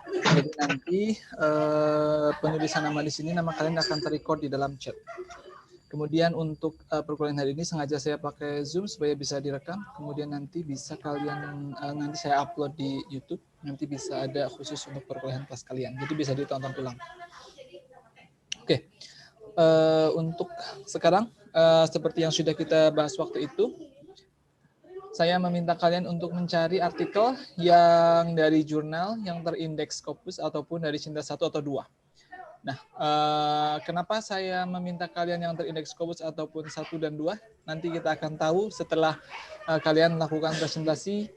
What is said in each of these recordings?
Jadi nanti penulisan nama di sini, nama kalian akan terrecord di dalam chat. Kemudian untuk perkuliahan hari ini sengaja saya pakai Zoom supaya bisa direkam. Kemudian nanti bisa kalian, nanti saya upload di YouTube. Nanti bisa ada khusus untuk perkuliahan kelas kalian. Jadi bisa ditonton ulang. Oke, untuk sekarang seperti yang sudah kita bahas waktu itu, saya meminta kalian untuk mencari artikel yang dari jurnal yang terindeks Scopus ataupun dari Cinta 1 atau 2. Nah, kenapa saya meminta kalian yang terindeks Scopus ataupun 1 dan 2? Nanti kita akan tahu setelah kalian melakukan presentasi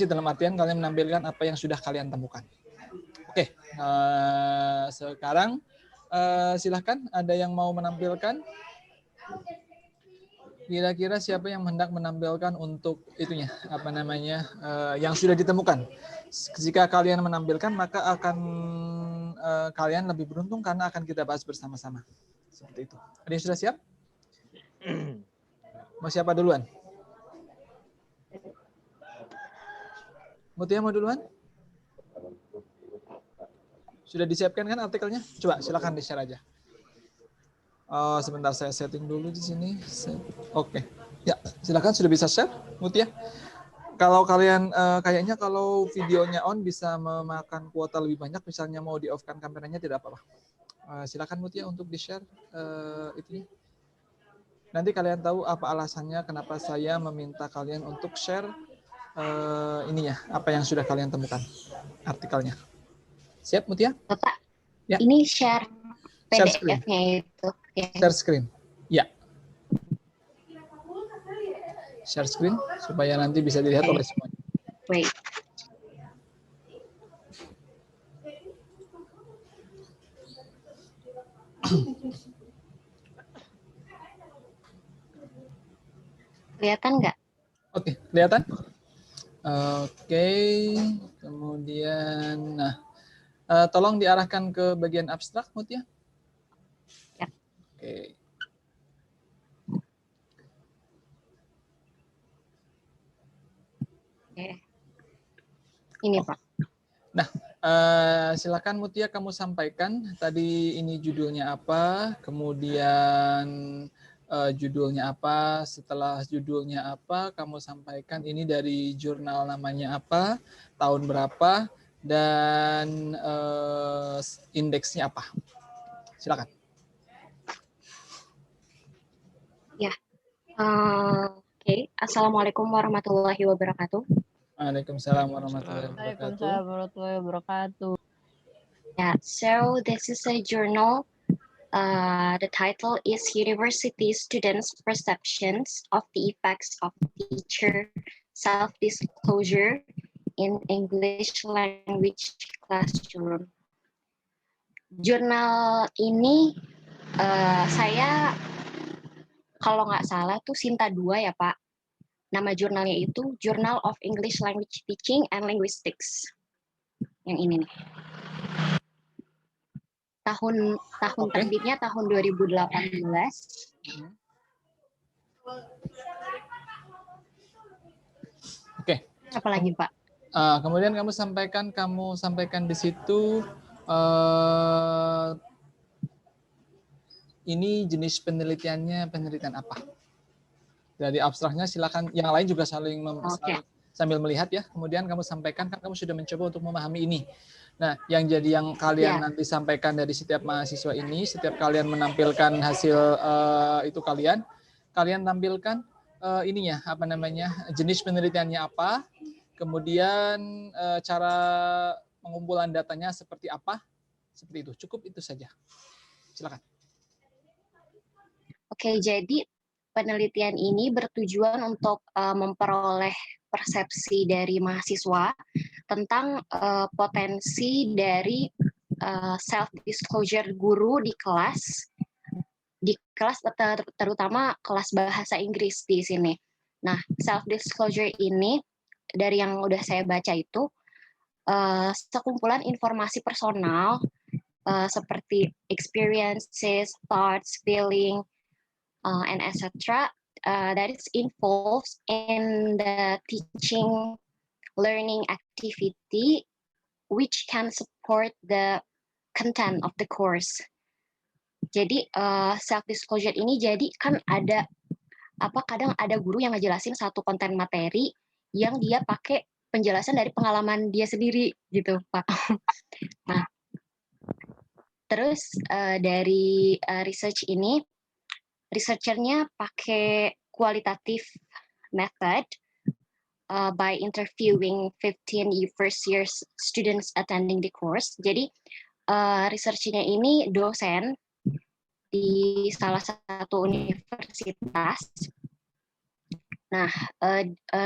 dalam artian kalian menampilkan apa yang sudah kalian temukan. Oke, sekarang silahkan ada yang mau menampilkan. Kira-kira siapa yang hendak menampilkan untuk itunya, apa namanya, yang sudah ditemukan. Jika kalian menampilkan, maka akan kalian lebih beruntung karena akan kita bahas bersama-sama. Seperti itu. Ada yang sudah siap? Mau siapa duluan? Mutia mau duluan? Sudah disiapkan kan artikelnya? Coba silakan di-share aja. Oh, sebentar saya setting dulu di sini. Oke. Ya, silakan sudah bisa share, Mutia. Kalau kalian kayaknya kalau videonya on bisa memakan kuota lebih banyak, misalnya mau di-off-kan kameranya tidak apa-apa. Silakan Mutia untuk di-share itunya. Nanti kalian tahu apa alasannya kenapa saya meminta kalian untuk share ininya, apa yang sudah kalian temukan artikelnya. Siap Mutia? Bapak, ya. Ini share PDF-nya itu. Ya. Share screen. Ya. Share screen supaya nanti bisa dilihat oleh semuanya. Wait. Kelihatan nggak? Oke, kelihatan? Oke, kemudian, nah, tolong diarahkan ke bagian abstrak, Mutia. Ya. Oke. Ini Pak. Nah, silakan Mutia kamu sampaikan tadi ini judulnya apa, kemudian judulnya apa, setelah judulnya apa, kamu sampaikan ini dari jurnal namanya apa, tahun berapa, dan indeksnya apa. Silakan. Ya. Oke. Assalamualaikum warahmatullahi wabarakatuh. Waalaikumsalam warahmatullahi wabarakatuh. Yeah, so this is a journal. The title is University Students' Perceptions of the Effects of Teacher Self-Disclosure in English Language Classroom. Jurnal ini saya kalau nggak salah tuh Sinta 2 ya Pak. Nama jurnalnya itu Journal of English Language Teaching and Linguistics. Yang ini nih. Tahun terbitnya tahun 2018. Oke. Apalagi Pak? Kemudian kamu sampaikan di situ ini jenis penelitiannya penelitian apa? Dari abstraknya silakan, yang lain juga sambil melihat ya. Kemudian kamu sampaikan, kan kamu sudah mencoba untuk memahami ini. Nah, yang kalian nanti sampaikan dari setiap mahasiswa ini, setiap kalian menampilkan hasil itu kalian tampilkan ininya, apa namanya, jenis penelitiannya apa, kemudian cara pengumpulan datanya seperti apa, seperti itu. Cukup itu saja. Silakan. Oke, jadi penelitian ini bertujuan untuk memperoleh persepsi dari mahasiswa tentang potensi dari self-disclosure guru di kelas terutama kelas bahasa Inggris di sini. Nah, self-disclosure ini dari yang udah saya baca itu sekumpulan informasi personal seperti experiences, thoughts, feeling, and etc. That is involved in the teaching learning activity which can support the content of the course. Jadi self disclosure ini jadi kan ada kadang ada guru yang ngejelasin satu konten materi yang dia pakai penjelasan dari pengalaman dia sendiri gitu, Pak. Nah, terus dari research ini, researchernya pakai qualitative method by interviewing 15 first year students attending the course. Jadi researchnya ini dosen di salah satu universitas. Nah,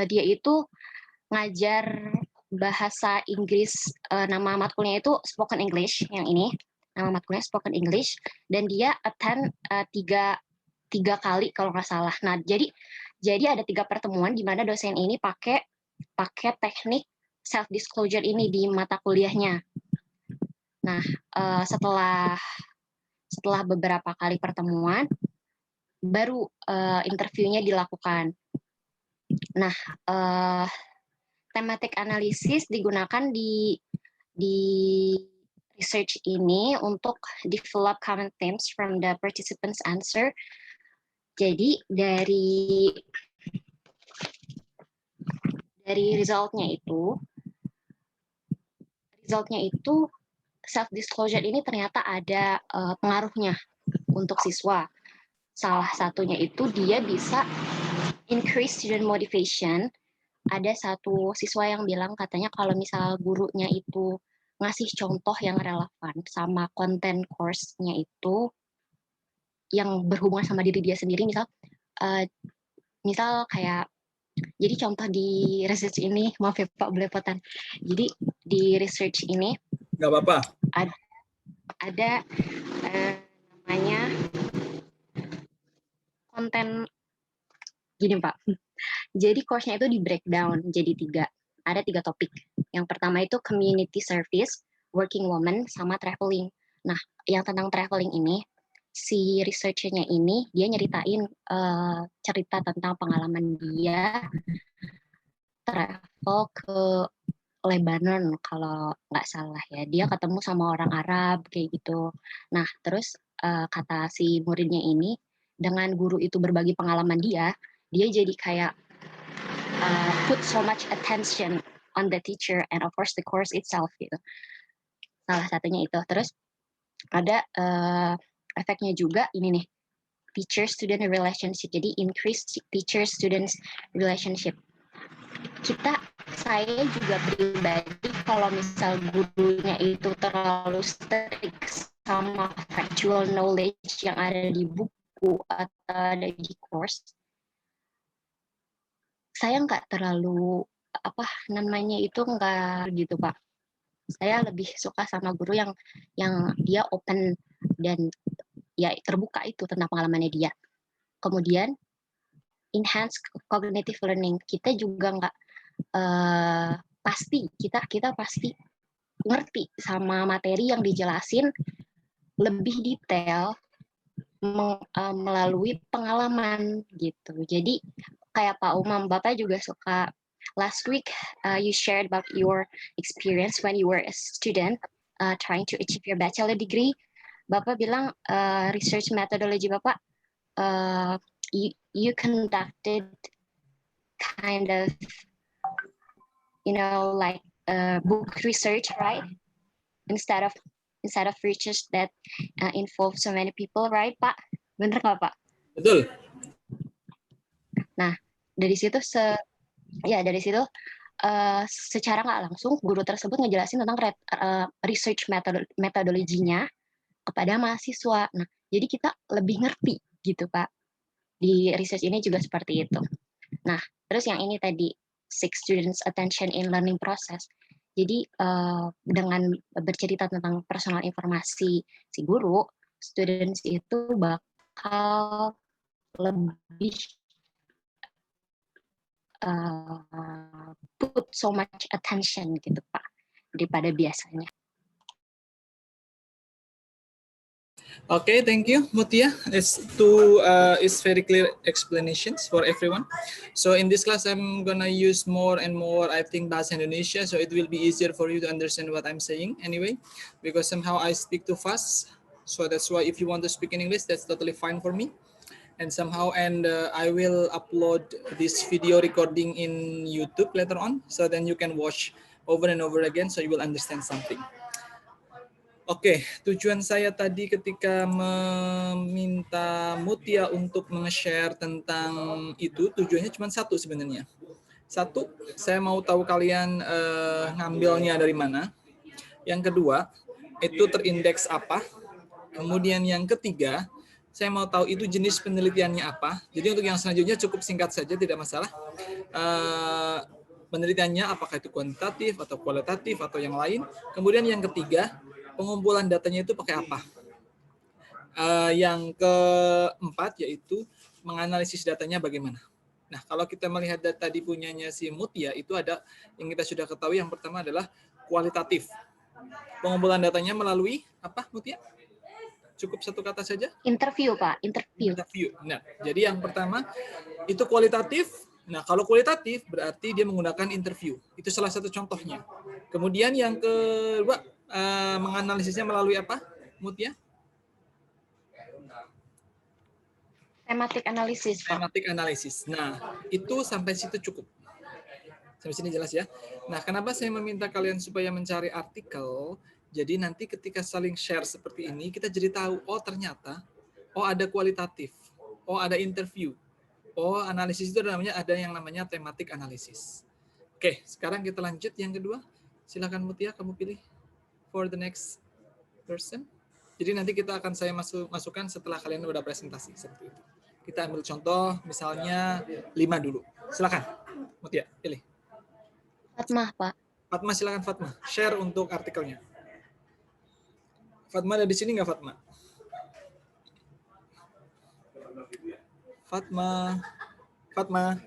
dia itu ngajar bahasa Inggris, nama matkulnya itu Spoken English, yang ini. Nama matkulnya Spoken English, dan dia attend tiga kali kalau nggak salah. Nah, jadi ada 3 pertemuan di mana dosen ini pakai teknik self disclosure ini di mata kuliahnya. Nah, setelah beberapa kali pertemuan, baru interviewnya dilakukan. Nah, thematic analysis digunakan di research ini untuk develop common themes from the participants' answer. Jadi dari resultnya itu self disclosure ini ternyata ada pengaruhnya untuk siswa. Salah satunya itu dia bisa increase student motivation. Ada satu siswa yang bilang katanya kalau misal gurunya itu ngasih contoh yang relevan sama konten course-nya itu yang berhubungan sama diri dia sendiri, misal kayak, jadi contoh di research ini, maaf ya Pak belepotan. Jadi di research ini nggak apa-apa. Ada namanya konten gini Pak. Jadi course-nya itu di breakdown jadi 3. Ada 3 topik. Yang pertama itu community service, working woman, sama traveling. Nah, yang tentang traveling ini, si researcher-nya ini dia nyeritain cerita tentang pengalaman dia travel ke Lebanon kalau nggak salah ya. Dia ketemu sama orang Arab kayak gitu. Nah, terus kata si muridnya ini, dengan guru itu berbagi pengalaman dia jadi kayak put so much attention on the teacher and of course the course itself gitu. Salah satunya itu. Terus ada efeknya juga ini nih, teacher-student relationship. Jadi increase teacher-student relationship. Saya juga pribadi kalau misal gurunya itu terlalu strict sama factual knowledge yang ada di buku atau ada di course, saya nggak terlalu nggak gitu Pak. Saya lebih suka sama guru yang dia open dan ya terbuka itu tentang pengalamannya dia. Kemudian enhance cognitive learning. Kita juga nggak pasti kita pasti ngerti sama materi yang dijelasin lebih detail melalui pengalaman gitu. Jadi kayak Pak Umam, Bapak juga suka. Last week you shared about your experience when you were a student trying to achieve your bachelor degree. Bapak bilang research methodology Bapak you conducted kind of like book research, right? Instead of research that involve so many people, right, Pak? Bener nggak, Pak? Betul. Nah, dari situ secara nggak langsung guru tersebut ngejelasin tentang research metodologinya kepada mahasiswa. Nah, jadi kita lebih ngerti gitu, Pak. Di research ini juga seperti itu. Nah, terus yang ini tadi, seek students attention in learning process. Jadi dengan bercerita tentang personal informasi si guru, students itu bakal lebih put so much attention gitu Pak daripada biasanya. Okay, thank you, Mutia. It's very clear explanations for everyone. So in this class, I'm gonna use more and more, I think, Bahasa Indonesia, so it will be easier for you to understand what I'm saying anyway, because somehow I speak too fast. So that's why if you want to speak in English, that's totally fine for me. And I will upload this video recording in YouTube later on, so then you can watch over and over again, so you will understand something. Oke, tujuan saya tadi ketika meminta Mutia untuk meng-share tentang itu, tujuannya cuma satu sebenarnya. Satu, saya mau tahu kalian ngambilnya dari mana. Yang kedua, itu terindeks apa. Kemudian yang ketiga, saya mau tahu itu jenis penelitiannya apa. Jadi untuk yang selanjutnya cukup singkat saja, tidak masalah. Penelitiannya apakah itu kuantitatif atau kualitatif atau yang lain. Kemudian yang ketiga, pengumpulan datanya itu pakai apa. Yang keempat yaitu menganalisis datanya bagaimana. Nah, kalau kita melihat data di punyanya si Mutia, itu ada yang kita sudah ketahui. Yang pertama adalah kualitatif. Pengumpulan datanya melalui apa, Mutia? Cukup satu kata saja? Interview, Pak. Interview. Nah, jadi yang pertama itu kualitatif. Nah, kalau kualitatif berarti dia menggunakan interview. Itu salah satu contohnya. Kemudian yang kedua, menganalisisnya melalui apa, Mutia? Thematic analysis, Pak. Thematic analysis. Nah, itu sampai situ cukup. Sampai sini jelas ya. Nah, kenapa saya meminta kalian supaya mencari artikel? Jadi nanti ketika saling share seperti ini, kita jadi tahu, oh ternyata, oh ada kualitatif, oh ada interview, oh analisis itu ada yang namanya thematic analysis. Oke, sekarang kita lanjut yang kedua. Silakan Mutia, kamu pilih for the next person. Jadi nanti kita akan saya masukkan setelah kalian udah presentasi seperti itu. Kita ambil contoh misalnya 5 dulu. Silakan Mutia, pilih. Fatmah, Pak. Fatma, silakan Fatma. Share untuk artikelnya. Fatma ada di sini nggak, Fatma? Fatma.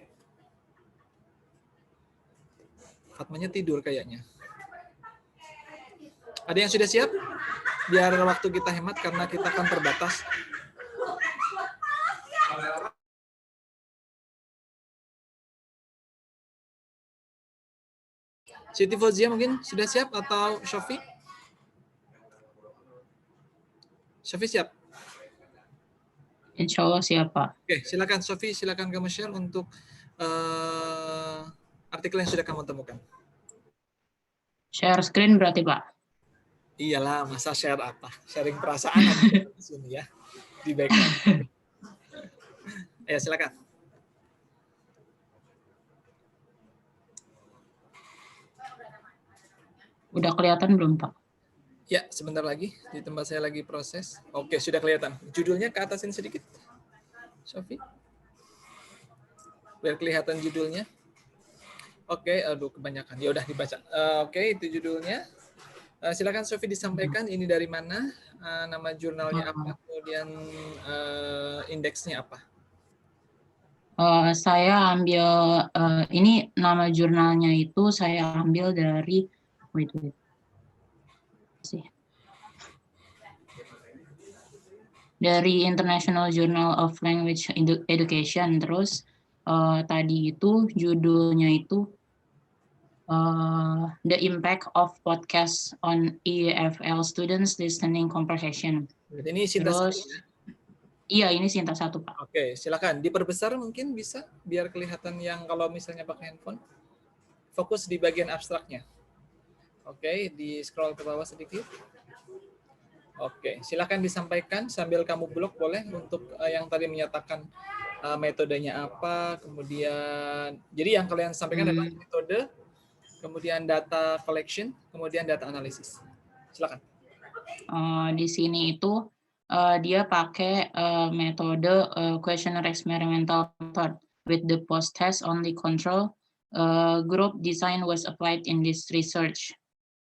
Fatmanya tidur kayaknya. Ada yang sudah siap? Biar waktu kita hemat karena kita akan terbatas. Siti Fauzia mungkin sudah siap atau Syafi? Syafi siap? Insya Allah siap, Pak. Oke, silakan Syafi, silakan kamu share untuk artikel yang sudah kamu temukan. Share screen berarti, Pak? Iyalah, masa share apa? Sharing perasaan di sini ya, di background. Ya, silakan. Udah kelihatan belum, Pak? Ya, sebentar lagi. Di tempat saya lagi proses. Oke, sudah kelihatan. Judulnya ke atasin sedikit. Sofi. Biar kelihatan judulnya. Oke, aduh kebanyakan. Ya udah dibaca. Oke, itu judulnya. Silakan Sofi disampaikan ini dari mana, nama jurnalnya apa, kemudian indeksnya apa. Saya ambil ini nama jurnalnya itu saya ambil dari dari International Journal of Language Education. Terus tadi itu judulnya itu The Impact of Podcast on EFL Students Listening Comprehension. Ini sintas. Iya, ini sintas 1, Pak. Oke, silakan diperbesar mungkin bisa biar kelihatan yang kalau misalnya pakai handphone. Fokus di bagian abstraknya. Oke, di scroll ke bawah sedikit. Oke, silakan disampaikan sambil kamu blok boleh untuk yang tadi menyatakan metodenya apa, kemudian jadi yang kalian sampaikan adalah metode, kemudian data collection, kemudian data analysis. Silakan. Di sini itu dia pakai metode questionnaire experimental method with the post-test only control group design was applied in this research.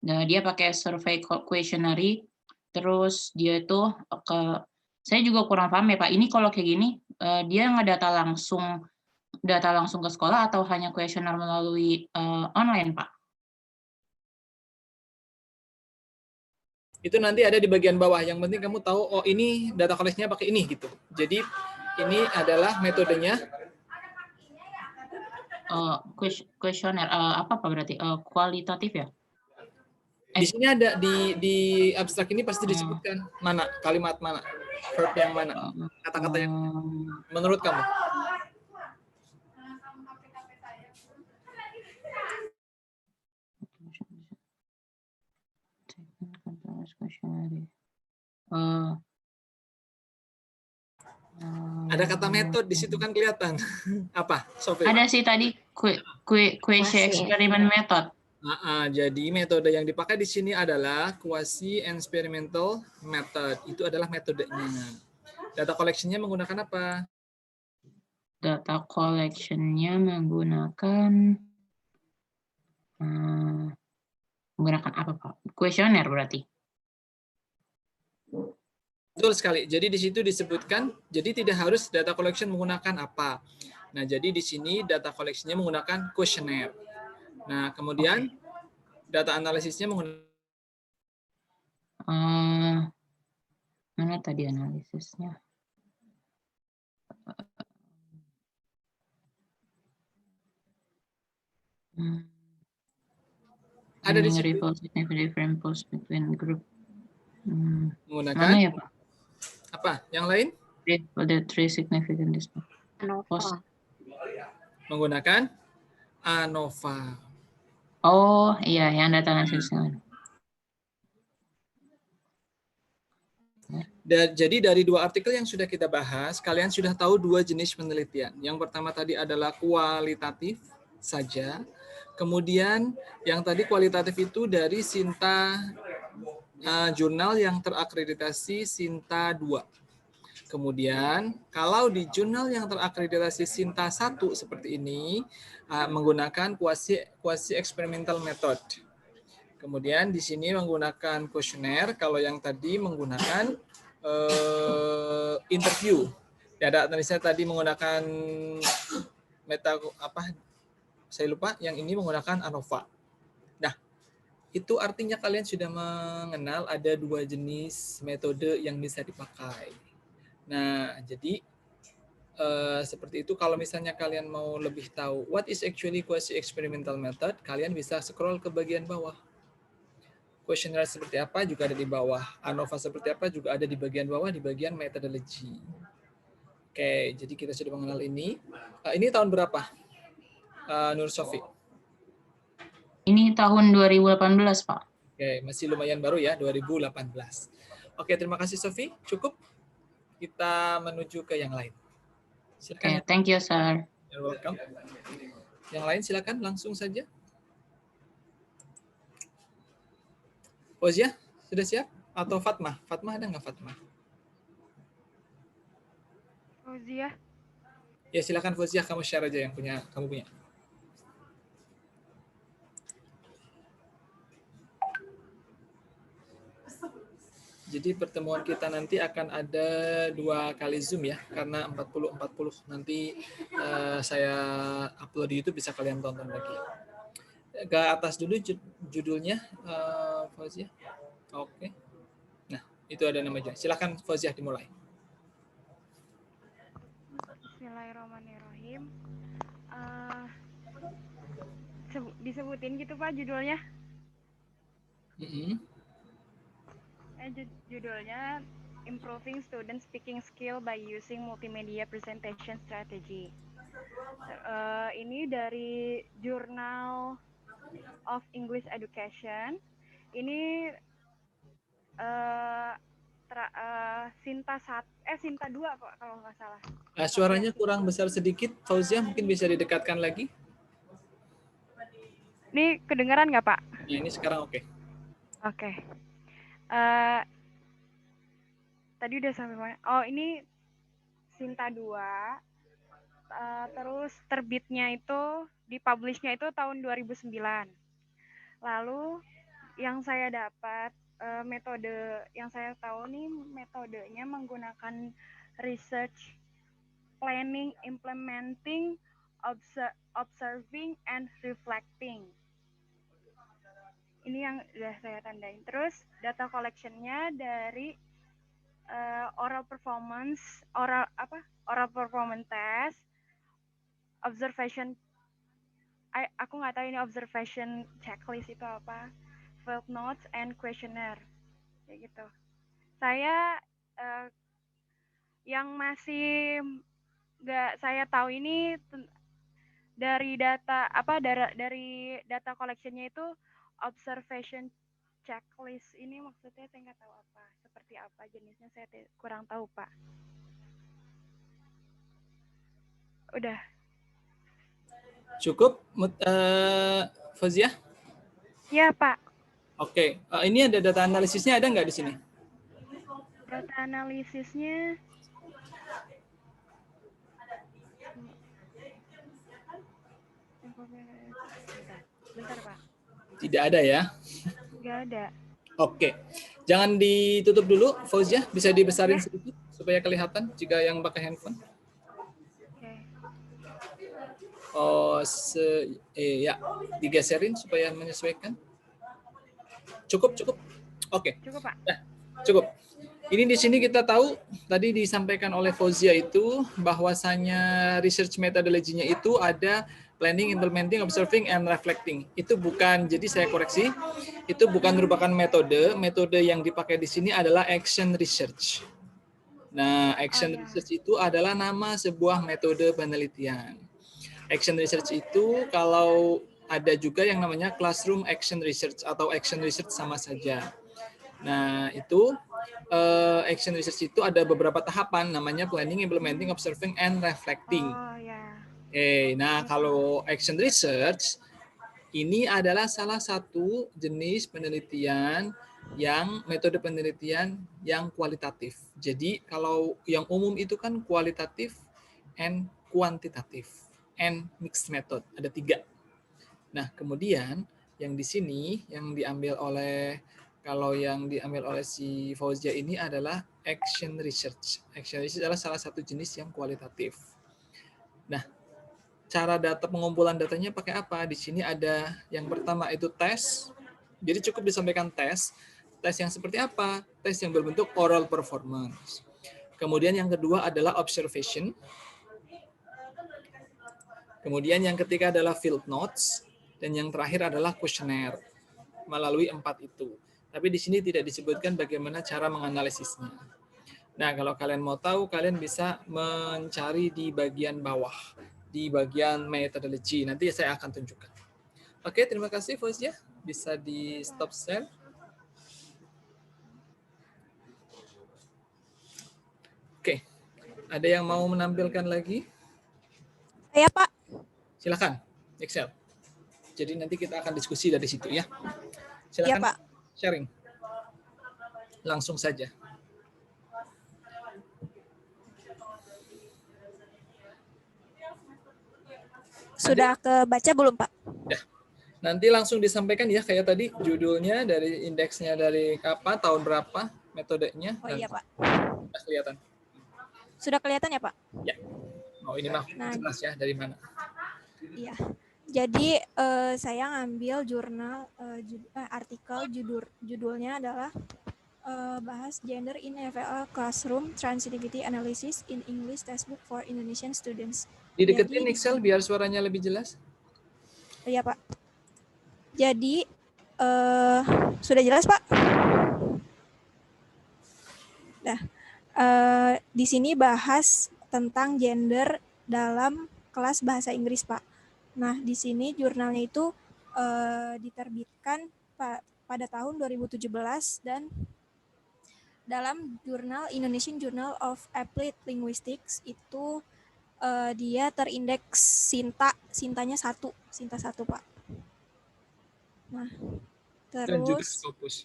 Nah, dia pakai survey questionnaire, terus dia itu saya juga kurang paham ya Pak. Ini kalau kayak gini dia ngedata langsung ke sekolah atau hanya questionnaire melalui online, Pak? Itu nanti ada di bagian bawah. Yang penting kamu tahu, oh ini data collection-nya pakai ini gitu. Jadi ini adalah metodenya. Kuesioner apa berarti? Kualitatif ya? Di sini ada di abstrak ini pasti disebutkan mana kalimat mana, verb yang mana, kata-kata yang menurut kamu. Ada kata metode di situ kan kelihatan. Apa, Sophie? Ada sih tadi quasi experiment method. Jadi metode yang dipakai di sini adalah quasi experimental method. Itu adalah metodenya. Data collection-nya menggunakan apa? Data collection-nya menggunakan apa, Pak? Kuesioner berarti. Betul sekali. Jadi di situ disebutkan, jadi tidak harus data collection menggunakan apa. Nah, jadi di sini data collection-nya menggunakan kuesioner. Nah, kemudian data analisisnya menggunakan mana tadi analisisnya? ada di situ. Different post between group. Menggunakan Mana ya, Pak? Apa? Yang lain? The three significant ANOVA. Menggunakan ANOVA. Oh iya, yang data analisisnya. Jadi dari dua artikel yang sudah kita bahas, kalian sudah tahu dua jenis penelitian. Yang pertama tadi adalah kualitatif saja. Kemudian yang tadi kualitatif itu dari Sinta jurnal yang terakreditasi Sinta 2. Kemudian kalau di jurnal yang terakreditasi Sinta 1 seperti ini menggunakan quasi experimental method. Kemudian di sini menggunakan kuesioner, kalau yang tadi menggunakan interview. Data analisa tadi menggunakan saya lupa, yang ini menggunakan ANOVA. Nah, itu artinya kalian sudah mengenal ada dua jenis metode yang bisa dipakai. Nah, jadi seperti itu. Kalau misalnya kalian mau lebih tahu what is actually quasi experimental method, kalian bisa scroll ke bagian bawah. Questionnaire seperti apa juga ada di bawah. ANOVA seperti apa juga ada di bagian bawah, di bagian methodology. Oke, jadi kita sudah mengenal ini. Ini tahun berapa, Nur Sofi? Ini tahun 2018, Pak. Oke, masih lumayan baru ya, 2018. Oke, terima kasih Sofi. Cukup. Kita menuju ke yang lain. Silakan. Okay, thank you, sir. You're welcome. Yang lain silakan langsung saja. Fauzia, sudah siap? Atau Fatma? Fatma ada nggak Fatma? Fauzia. Ya silakan Fauzia, kamu share aja yang kamu punya. Jadi pertemuan kita nanti akan ada 2 kali Zoom ya, karena 40-40 nanti saya upload di YouTube, bisa kalian tonton lagi. Ke atas dulu judulnya, Fauzia. Oke. Nah, itu ada namanya. Silakan Fauzia dimulai. Bismillahirrahmanirrahim. Disebutin gitu Pak judulnya? Judulnya Improving Student Speaking Skill by Using Multimedia Presentation Strategy. Ini dari Journal of English Education. Ini Sinta 2 Pak kalau nggak salah. Suaranya kurang besar sedikit, Fauzia, mungkin bisa didekatkan lagi. Ini kedengaran nggak Pak? Nah, ini sekarang oke. Oke. Tadi udah sampai mana? Oh, ini Sinta 2. Terus terbitnya itu, dipublishnya itu tahun 2009. Lalu yang saya dapat, metode yang saya tahu nih, metodenya menggunakan research, planning, implementing, observing, and reflecting. Ini yang udah saya tandain. Terus data collection-nya dari oral performance test, observation. Aku nggak tahu ini observation checklist itu apa, field notes and questionnaire, kayak gitu. Saya yang masih nggak saya tahu ini dari data collection-nya itu observation checklist ini maksudnya saya nggak tahu seperti apa jenisnya, saya kurang tahu Pak. Udah. Cukup, Fauzia? Ya Pak. Oke, ini ada data analisisnya, ada nggak di sini? Data analisisnya bentar Pak. Tidak ada ya? Nggak ada. Oke, jangan ditutup dulu, Fauzia. Bisa dibesarin sedikit supaya kelihatan jika yang pakai handphone. Oke. Oh, ya, digeserin supaya menyesuaikan. Cukup. Oke. Cukup Pak. Nah, cukup. Ini di sini kita tahu tadi disampaikan oleh Fauzia itu bahwasanya research methodology-nya itu ada planning, implementing, observing, and reflecting. Itu bukan, jadi saya koreksi, itu bukan merupakan metode. Metode yang dipakai di sini adalah action research. Nah, action research itu adalah nama sebuah metode penelitian. Action research itu kalau ada juga yang namanya classroom action research atau action research sama saja. Nah, itu action research itu ada beberapa tahapan, namanya planning, implementing, observing, and reflecting. Oh ya. Oke, nah kalau action research ini adalah salah satu jenis penelitian yang metode penelitian yang kualitatif. Jadi kalau yang umum itu kan kualitatif and kuantitatif and mixed method, ada 3. Nah kemudian yang di sini yang diambil oleh si Fauzia ini adalah action research. Action research adalah salah satu jenis yang kualitatif. Nah, cara data pengumpulan datanya pakai apa? Di sini ada yang pertama itu tes. Jadi cukup disampaikan tes. Tes yang seperti apa? Tes yang berbentuk oral performance. Kemudian yang kedua adalah observation. Kemudian yang ketiga adalah field notes. Dan yang terakhir adalah questionnaire. Melalui 4 itu. Tapi di sini tidak disebutkan bagaimana cara menganalisisnya. Nah, kalau kalian mau tahu, kalian bisa mencari di bagian bawah, di bagian methodology. Nanti saya akan tunjukkan. Oke, terima kasih Fauzia. Bisa di stop share. Oke, ada yang mau menampilkan lagi? Saya Pak. Silakan, Excel. Jadi nanti kita akan diskusi dari situ ya. Silakan Ya, Pak. sharing. Langsung saja. Sudah kebaca belum, Pak? Ya. Nanti langsung disampaikan ya, kayak tadi judulnya, dari indeksnya dari kapan, tahun berapa, metodenya. Oh iya, Pak. Sudah kelihatan. Sudah kelihatan ya, Pak? Ya. Oh ini mah jelas ya, dari mana? Iya. Jadi saya ngambil jurnal artikel judulnya adalah bahas gender in FLL classroom transitivity analysis in English textbook for Indonesian students. Dideketin Excel biar suaranya lebih jelas. Iya, Pak. Jadi sudah jelas, Pak? Nah, di sini bahas tentang gender dalam kelas bahasa Inggris, Pak. Nah, di sini jurnalnya itu diterbitkan pada tahun 2017 dan dalam jurnal Indonesian Journal of Applied Linguistics itu dia terindeks Sintanya 1, Sinta 1, Pak. Nah, Dan juga terus Scopus.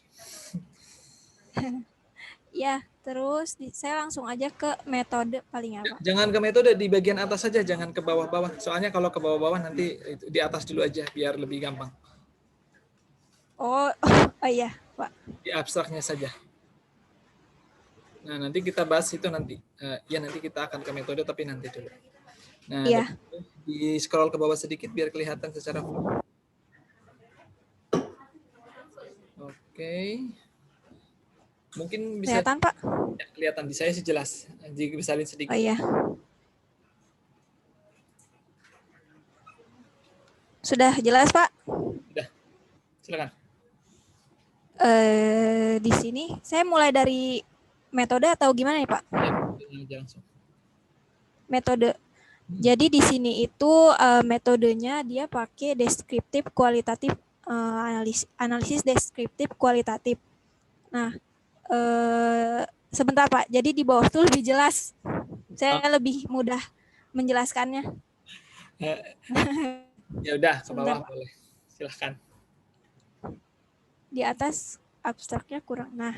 ya, terus saya langsung aja ke metode paling apa. Jangan ke metode, di bagian atas saja, jangan ke bawah-bawah. Soalnya kalau ke bawah-bawah nanti di atas dulu aja biar lebih gampang. Oh iya, Pak. Di abstraknya saja. Nah, nanti kita bahas itu nanti. Ya, nanti kita akan ke metode, tapi nanti dulu. Nah, Iya. di scroll ke bawah sedikit biar kelihatan secara full. Oke. Mungkin bisa Kelihatan, Pak? ya, kelihatan di saya sih jelas. Jika bisa lihat sedikit. Oh iya. Sudah jelas, Pak? Sudah. Silakan. Di sini saya mulai dari metode atau gimana ya, Pak? Ya, langsung. Metode. Jadi di sini itu metodenya dia pakai deskriptif kualitatif, analisis deskriptif kualitatif. Nah, sebentar Pak. Jadi di bawah itu lebih jelas. Saya lebih mudah menjelaskannya. Ya udah, ke bawah Sebentar, Pak. boleh. Silahkan. Di atas abstraknya kurang. Nah,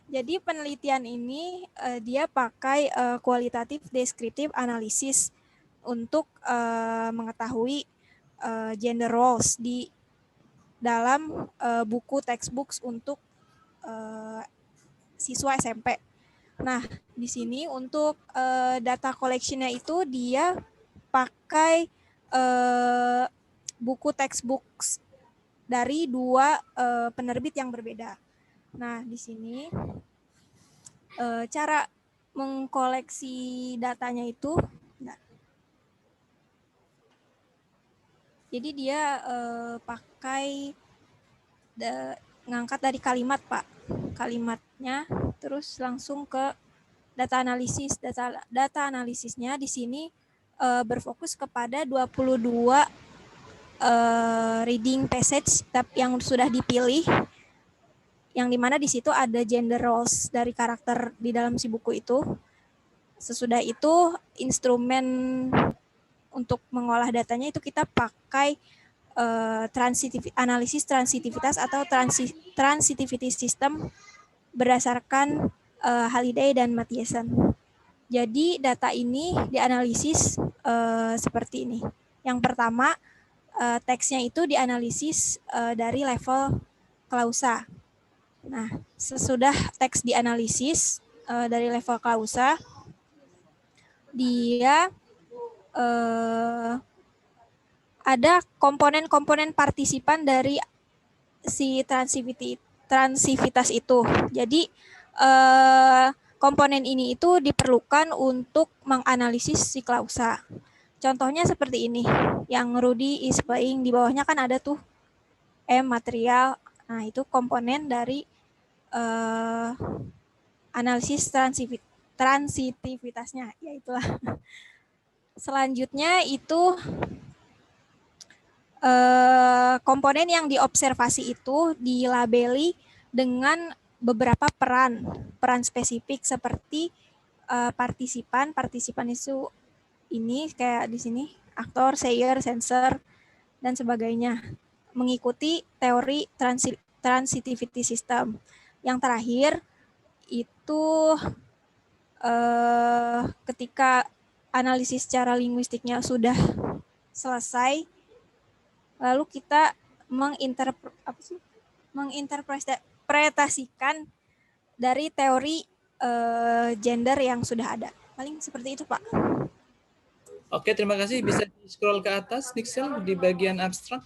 jadi penelitian ini dia pakai kualitatif deskriptif analisis untuk mengetahui gender roles di dalam buku textbooks untuk siswa SMP. Nah, di sini untuk data collection-nya itu dia pakai buku textbooks dari dua penerbit yang berbeda. Nah, di sini cara mengkoleksi datanya itu, jadi dia pakai ngangkat dari kalimat, Pak. Kalimatnya terus langsung ke data analisis. Data analisisnya di sini berfokus kepada 22 reading passage yang sudah dipilih, yang dimana di situ ada gender roles dari karakter di dalam si buku itu. Sesudah itu instrumen untuk mengolah datanya itu kita pakai analisis transitivitas atau transitivity system berdasarkan Halliday dan Mathiesen. Jadi data ini dianalisis seperti ini. Yang pertama, teksnya itu dianalisis dari level klausa. Nah, sesudah teks dianalisis dari level klausa, dia ada komponen-komponen partisipan dari si transivitas itu. Jadi komponen ini itu diperlukan untuk menganalisis si klausa. Contohnya seperti ini, yang Rudy is playing, di bawahnya kan ada tuh M material. Nah, itu komponen dari analisis transitivitasnya, ya itulah. Selanjutnya itu komponen yang diobservasi itu dilabeli dengan beberapa peran spesifik seperti partisipan itu ini kayak di sini aktor, sayer, sensor dan sebagainya, mengikuti teori transitivity system. Yang terakhir itu ketika analisis secara linguistiknya sudah selesai, lalu kita menginterpretasikan dari teori gender yang sudah ada. Paling seperti itu, Pak. Oke, terima kasih. Bisa di-scroll ke atas, Nixel, di bagian abstrak.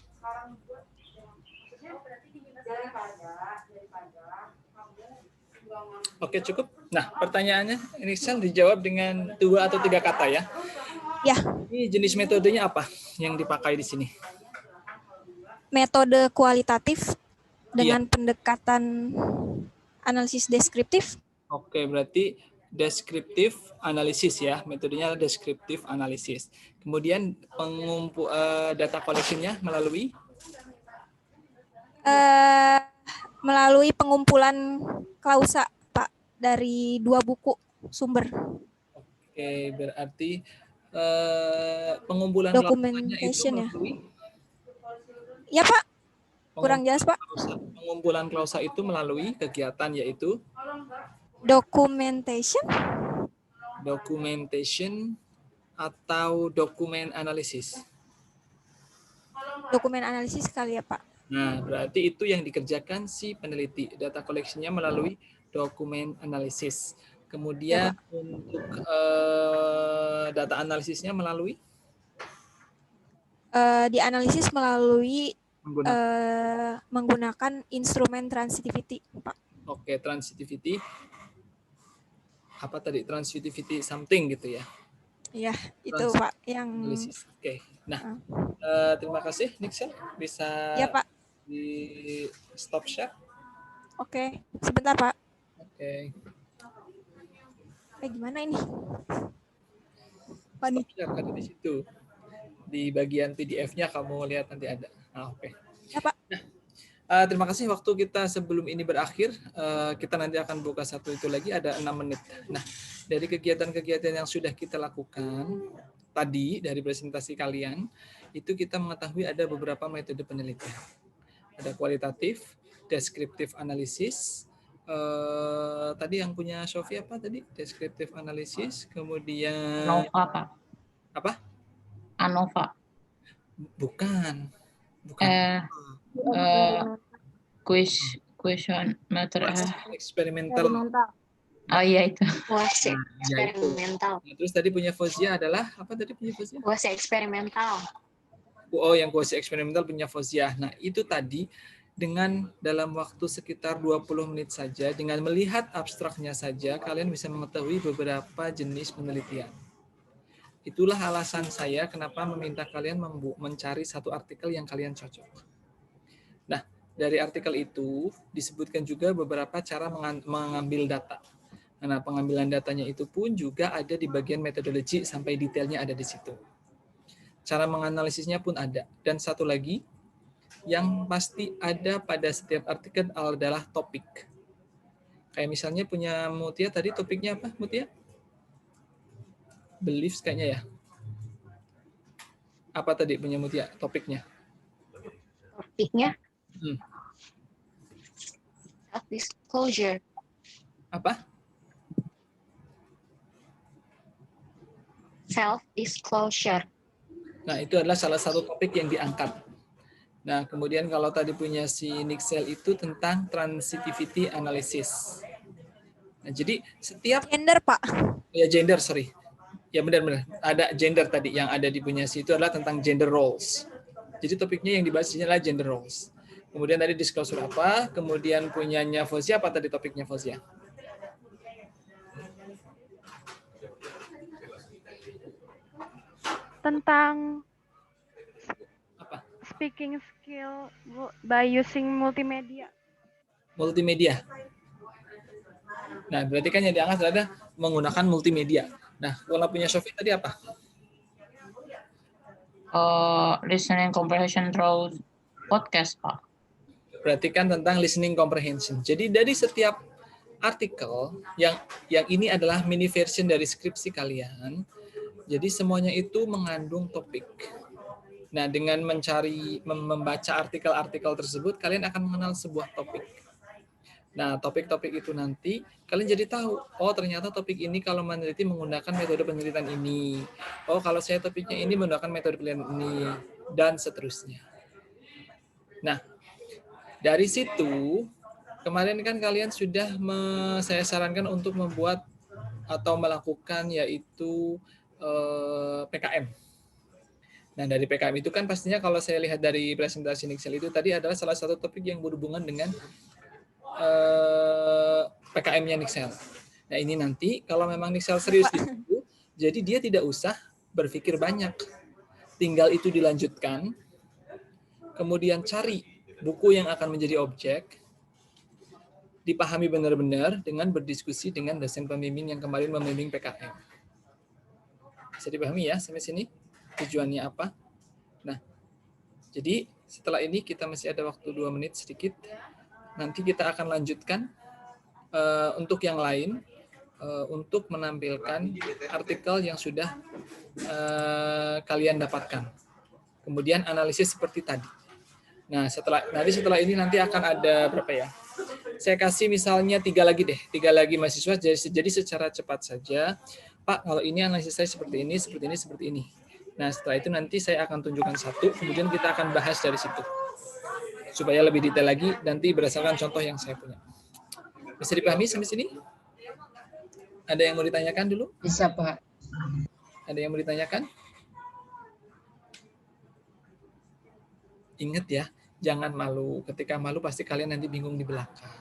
Oke, cukup. Nah, pertanyaannya, Nixel dijawab dengan 2 atau 3 kata ya. Ya. Ini jenis metodenya apa yang dipakai di sini? Metode kualitatif dengan pendekatan analisis deskriptif. Oke, berarti deskriptif analisis ya. Metodenya adalah deskriptif analisis. Kemudian data collection-nya melalui? Melalui pengumpulan klausa, Pak, dari 2 buku sumber. Oke, berarti pengumpulan documentation klausanya itu melalui? Ya, Pak. Kurang jelas, Pak. Pengumpulan klausa itu melalui kegiatan yaitu? Documentation atau dokumen analisis? Dokumen analisis kali ya, Pak. Nah, berarti itu yang dikerjakan si peneliti. Data collection-nya melalui dokumen analisis. Kemudian ya, untuk data analisisnya melalui? Dianalisis melalui menggunakan instrumen transitivity, Pak. Oke, transitivity. Apa tadi? Transitivity something gitu ya? Iya, itu Pak yang Analisis. Oke. Nah, terima kasih Nixel. Bisa ya Pak. di stop share. Oke, sebentar Pak. Oke. Gimana ini? Stop share ada di situ. Di bagian PDF-nya kamu lihat nanti ada. Nah, oke. Ya Pak. Nah, terima kasih waktu kita sebelum ini berakhir. Kita nanti akan buka satu itu lagi, ada 6 menit. Nah, dari kegiatan-kegiatan yang sudah kita lakukan tadi dari presentasi kalian, itu kita mengetahui ada beberapa metode penelitian. Ada kualitatif, deskriptif analisis, tadi yang punya Sofi apa tadi? Deskriptif analisis, kemudian ANOVA, Pak. Apa? ANOVA. Bukan. Question matter. Eksperimental. Oh iya itu. Kuasi eksperimental. Nah, terus tadi punya Fozia adalah apa tadi punya Fozia? Kuasi eksperimental. Oh, yang kuasi eksperimental punya Fozia. Nah, itu tadi dengan dalam waktu sekitar 20 menit saja, dengan melihat abstraknya saja, kalian bisa mengetahui beberapa jenis penelitian. Itulah alasan saya kenapa meminta kalian mencari satu artikel yang kalian cocok. Nah, dari artikel itu disebutkan juga beberapa cara mengambil data. Nah, pengambilan datanya itu pun juga ada di bagian metodologi sampai detailnya ada di situ. Cara menganalisisnya pun ada. Dan satu lagi, yang pasti ada pada setiap artikel adalah topik. Kayak misalnya punya Mutia tadi topiknya apa, Mutia? Beliefs kayaknya ya. Apa tadi punya Mutia topiknya? Topiknya? Self-disclosure. Apa? Self-disclosure. Nah, itu adalah salah satu topik yang diangkat. Nah, kemudian kalau tadi punya si Nixel itu tentang transitivity analysis. Nah, jadi setiap gender, Pak. Ya, gender, sorry. Ya, benar-benar. Ada gender tadi yang ada di punya si itu adalah tentang gender roles. Jadi topiknya yang dibahas adalah gender roles. Kemudian tadi disclosure apa? Kemudian punyanya Fozia apa tadi topiknya Fozia? Tentang apa? Speaking skill by using multimedia. Multimedia. Nah, berarti kan yang diangkat adalah menggunakan multimedia. Nah, kalau punya Sofi tadi apa? Listening comprehension through podcast, Pak. Berarti kan tentang listening comprehension. Jadi dari setiap artikel yang ini adalah mini version dari skripsi kalian. Jadi semuanya itu mengandung topik. Nah, dengan membaca artikel-artikel tersebut, kalian akan mengenal sebuah topik. Nah, topik-topik itu nanti kalian jadi tahu, oh ternyata topik ini kalau meneliti menggunakan metode penelitian ini. Oh, kalau saya topiknya ini menggunakan metode penelitian ini, dan seterusnya. Nah, dari situ, kemarin kan kalian sudah saya sarankan untuk membuat atau melakukan yaitu PKM. Nah, dari PKM itu kan pastinya kalau saya lihat dari presentasi Nixel itu tadi adalah salah satu topik yang berhubungan dengan PKM-nya Nixel. Nah, ini nanti kalau memang Nixel serius di situ, jadi dia tidak usah berpikir banyak. Tinggal itu dilanjutkan, kemudian cari buku yang akan menjadi objek, dipahami benar-benar dengan berdiskusi dengan dosen pembimbing yang kemarin membimbing PKM. Bisa dipahami ya sampai sini? Tujuannya apa? Nah, jadi setelah ini kita masih ada waktu 2 menit sedikit. Nanti kita akan lanjutkan untuk yang lain, untuk menampilkan artikel yang sudah kalian dapatkan. Kemudian analisis seperti tadi. Nah, setelah ini nanti akan ada berapa ya? Saya kasih misalnya 3 lagi deh, 3 lagi mahasiswa. Jadi secara cepat saja, Pak, kalau ini analisis saya seperti ini, seperti ini, seperti ini. Nah, setelah itu nanti saya akan tunjukkan satu, kemudian kita akan bahas dari situ. Supaya lebih detail lagi, nanti berdasarkan contoh yang saya punya. Bisa dipahami sampai sini? Ada yang mau ditanyakan dulu? Bisa, Pak. Ada yang mau ditanyakan? Ingat ya, Jangan malu. Ketika malu pasti kalian nanti bingung di belakang.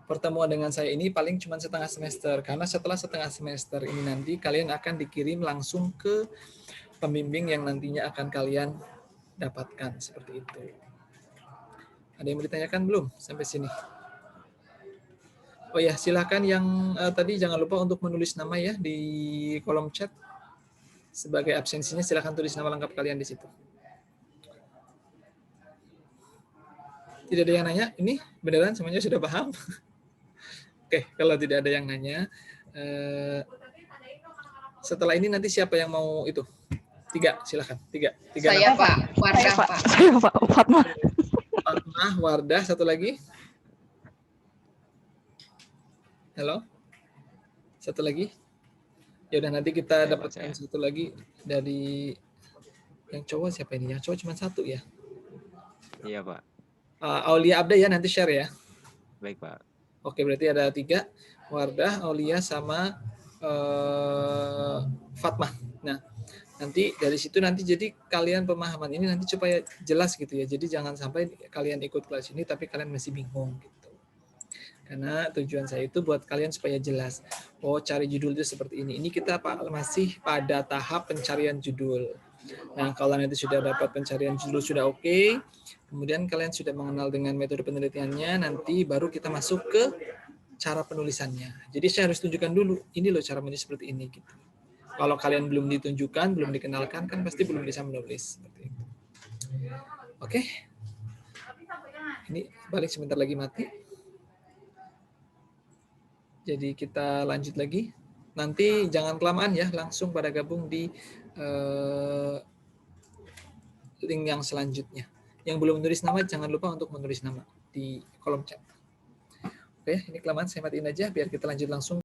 Pertemuan dengan saya ini paling cuma setengah semester, karena setelah setengah semester ini nanti kalian akan dikirim langsung ke pembimbing yang nantinya akan kalian dapatkan, seperti itu. Ada yang mau ditanyakan belum sampai sini? Oh ya, silakan yang tadi jangan lupa untuk menulis nama ya di kolom chat. Sebagai absensinya silakan tulis nama lengkap kalian di situ. Tidak ada yang nanya? Ini beneran semuanya sudah paham? Oke, kalau tidak ada yang nanya, setelah ini nanti siapa yang mau itu? 3, silakan. 3 Saya nama. Pak, Wardah Pak. Saya Pak, Fatmah. Fatmah, Wardah, satu lagi. Halo? Satu lagi? Ya udah nanti kita dapatkan satu lagi dari yang cowok siapa ini? Yang cowok cuma 1 ya? Iya Pak. Aulia Abda ya, nanti share ya. Baik Pak. Oke, berarti ada 3, Wardah, Aulia, sama Fatmah. Nah, nanti dari situ nanti jadi kalian pemahaman ini nanti supaya jelas gitu ya. Jadi jangan sampai kalian ikut kelas ini tapi kalian masih bingung gitu. Karena tujuan saya itu buat kalian supaya jelas. Oh, cari judul itu seperti ini. Ini kita masih pada tahap pencarian judul. Nah, kalau nanti sudah dapat pencarian judul sudah oke, kemudian kalian sudah mengenal dengan metode penelitiannya, nanti baru kita masuk ke cara penulisannya. Jadi saya harus tunjukkan dulu, ini loh cara menulis seperti ini. Gitu. Kalau kalian belum ditunjukkan, belum dikenalkan, kan pasti belum bisa menulis. Seperti itu. Oke. Ini balik sebentar lagi mati. Jadi kita lanjut lagi. Nanti jangan kelamaan ya, langsung pada gabung di link yang selanjutnya. Yang belum menulis nama, jangan lupa untuk menulis nama di kolom chat. Oke, ini kelamaan, saya matiin aja biar kita lanjut langsung.